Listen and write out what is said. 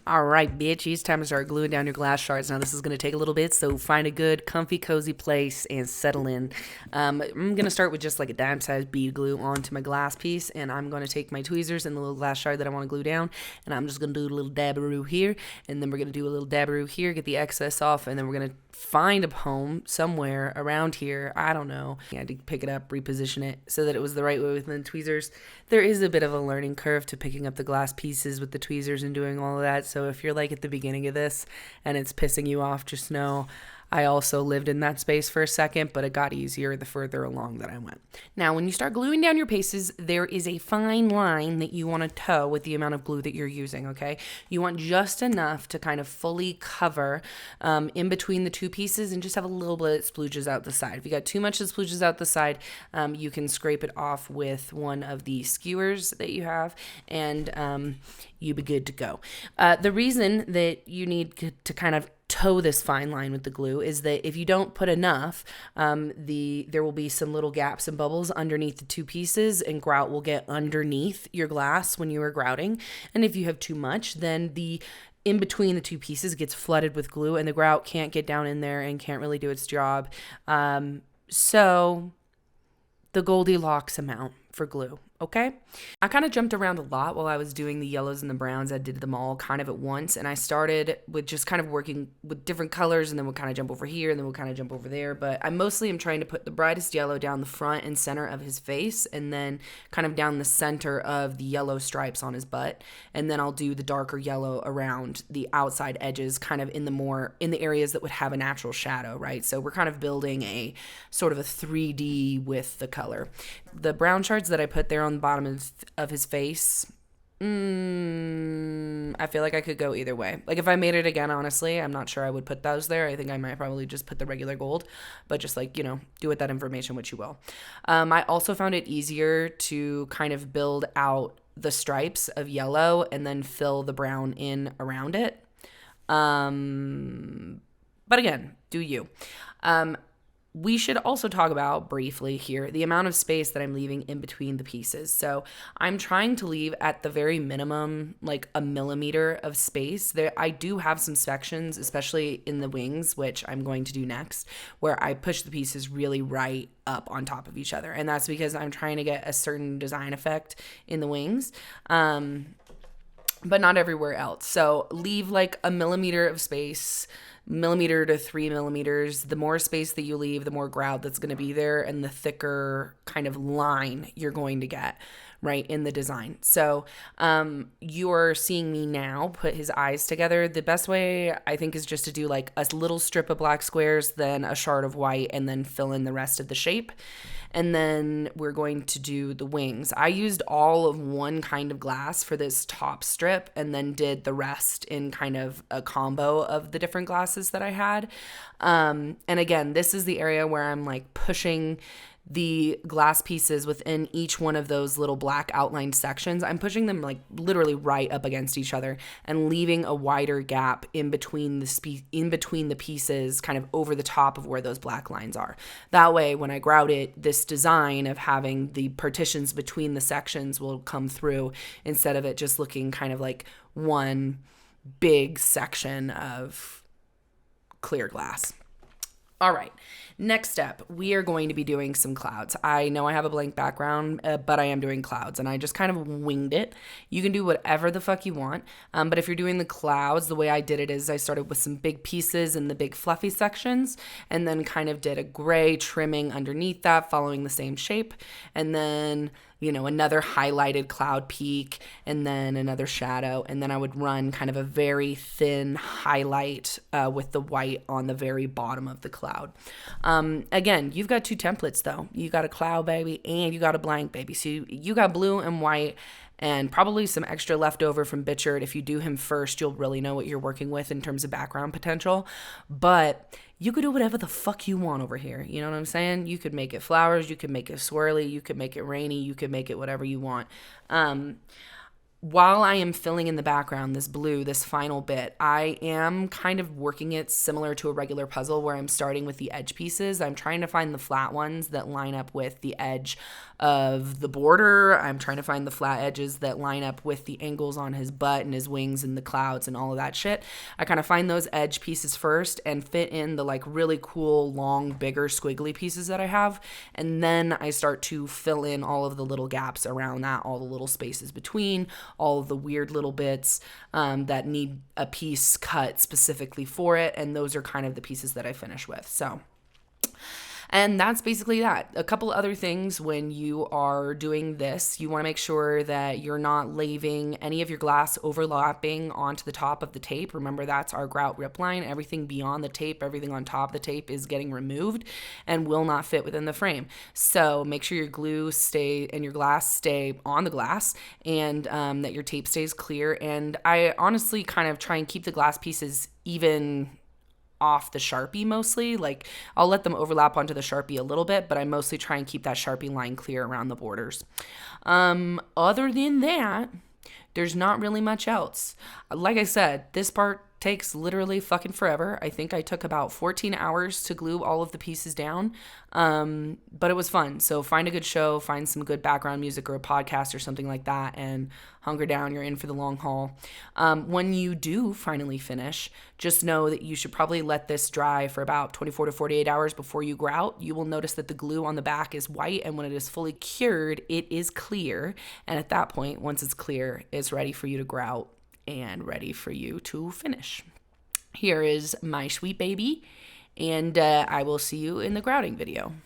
All right, bitch, it's time to start gluing down your glass shards. Now, this is going to take a little bit, so find a good, comfy, cozy place and settle in. I'm going to start with just like a dime-sized bead glue onto my glass piece, and I'm going to take my tweezers and the little glass shard that I want to glue down, and I'm just going to do a little dabberoo here, and then we're going to do a little dabberoo here, get the excess off, and then we're going to find a home somewhere around here. I don't know. I had to pick it up, reposition it so that it was the right way with the tweezers. There is a bit of a learning curve to picking up the glass pieces with the tweezers and doing all of that. So if you're like at the beginning of this and it's pissing you off, just know I also lived in that space for a second, but it got easier the further along that I went. Now, when you start gluing down your pieces, there is a fine line that you want to toe with the amount of glue that you're using, okay? You want just enough to kind of fully cover in between the two pieces and just have a little bit that splooges out the side. If you got too much that splooges out the side, you can scrape it off with one of the skewers that you have, and you'll be good to go. The reason that you need to kind of toe this fine line with the glue is that if you don't put enough, there will be some little gaps and bubbles underneath the two pieces, and grout will get underneath your glass when you are grouting. And if you have too much, then the in between the two pieces gets flooded with glue, and the grout can't get down in there and can't really do its job. So the Goldilocks amount for glue. Okay, I kind of jumped around a lot while I was doing the yellows and the browns. I did them all kind of at once, and I started with just kind of working with different colors, and then we'll kind of jump over here, and then we'll kind of jump over there. But I mostly am trying to put the brightest yellow down the front and center of his face, and then kind of down the center of the yellow stripes on his butt, and then I'll do the darker yellow around the outside edges, kind of in the areas that would have a natural shadow, right? So we're kind of building a sort of a 3D with the color. The brown shards that I put there on the bottom of his face, I feel like I could go either way. Like if I made it again, honestly, I'm not sure I would put those there. I think I might probably just put the regular gold, but just like, do with that information what you will. I also found it easier to kind of build out the stripes of yellow and then fill the brown in around it. But again, do you. We should also talk about briefly here the amount of space that I'm leaving in between the pieces. So I'm trying to leave at the very minimum like a millimeter of space. I do have some sections, especially in the wings, which I'm going to do next, where I push the pieces really right up on top of each other. And that's because I'm trying to get a certain design effect in the wings. But not everywhere else. So leave like a millimeter of space, millimeter to 3 millimeters. The more space that you leave, the more grout that's going to be there, and the thicker kind of line you're going to get, right, in the design. So you're seeing me now put his eyes together. The best way, I think, is just to do like a little strip of black squares, then a shard of white, and then fill in the rest of the shape. And then we're going to do the wings. I used all of one kind of glass for this top strip and then did the rest in kind of a combo of the different glasses that I had. And again, this is the area where I'm like pushing the glass pieces within each one of those little black outlined sections. I'm pushing them like literally right up against each other and leaving a wider gap in between the pieces, kind of over the top of where those black lines are. That way, when I grout it, this design of having the partitions between the sections will come through instead of it just looking kind of like one big section of clear glass. All right, next step, we are going to be doing some clouds. I know I have a blank background, but I am doing clouds, and I just kind of winged it. You can do whatever the fuck you want, but if you're doing the clouds, the way I did it is I started with some big pieces in the big fluffy sections, and then kind of did a gray trimming underneath that, following the same shape, and then another highlighted cloud peak, and then another shadow, and then I would run kind of a very thin highlight with the white on the very bottom of the cloud. Again, you've got two templates though. You got a cloud baby and you got a blank baby. So you got blue and white and probably some extra leftover from Bichard. If you do him first, you'll really know what you're working with in terms of background potential. But you could do whatever the fuck you want over here. You know what I'm saying? You could make it flowers. You could make it swirly. You could make it rainy. You could make it whatever you want. While I am filling in the background, this blue, this final bit, I am kind of working it similar to a regular puzzle where I'm starting with the edge pieces. I'm trying to find the flat ones that line up with the edge of the border. I'm trying to find the flat edges that line up with the angles on his butt and his wings and the clouds and all of that shit. I kind of find those edge pieces first and fit in the like really cool, long, bigger, squiggly pieces that I have. And then I start to fill in all of the little gaps around that, all the little spaces between, all of the weird little bits that need a piece cut specifically for it. And those are kind of the pieces that I finish with. So, and that's basically that. A couple other things when you are doing this, you want to make sure that you're not laving any of your glass overlapping onto the top of the tape. Remember, that's our grout rip line. Everything beyond the tape, everything on top of the tape is getting removed and will not fit within the frame. So make sure your glue and your glass stay on the glass, and that your tape stays clear. And I honestly kind of try and keep the glass pieces even off the Sharpie mostly. Like, I'll let them overlap onto the Sharpie a little bit, but I mostly try and keep that Sharpie line clear around the borders. Other than that, there's not really much else. Like I said, this part takes literally fucking forever. I think I took about 14 hours to glue all of the pieces down, but it was fun. So find a good show, find some good background music or a podcast or something like that, and hunker down. You're in for the long haul. When you do finally finish, just know that you should probably let this dry for about 24 to 48 hours before you grout. You will notice that the glue on the back is white, and when it is fully cured, it is clear. And at that point, once it's clear, it's ready for you to grout and ready for you to finish. Here is my sweet baby, and I will see you in the grouting video.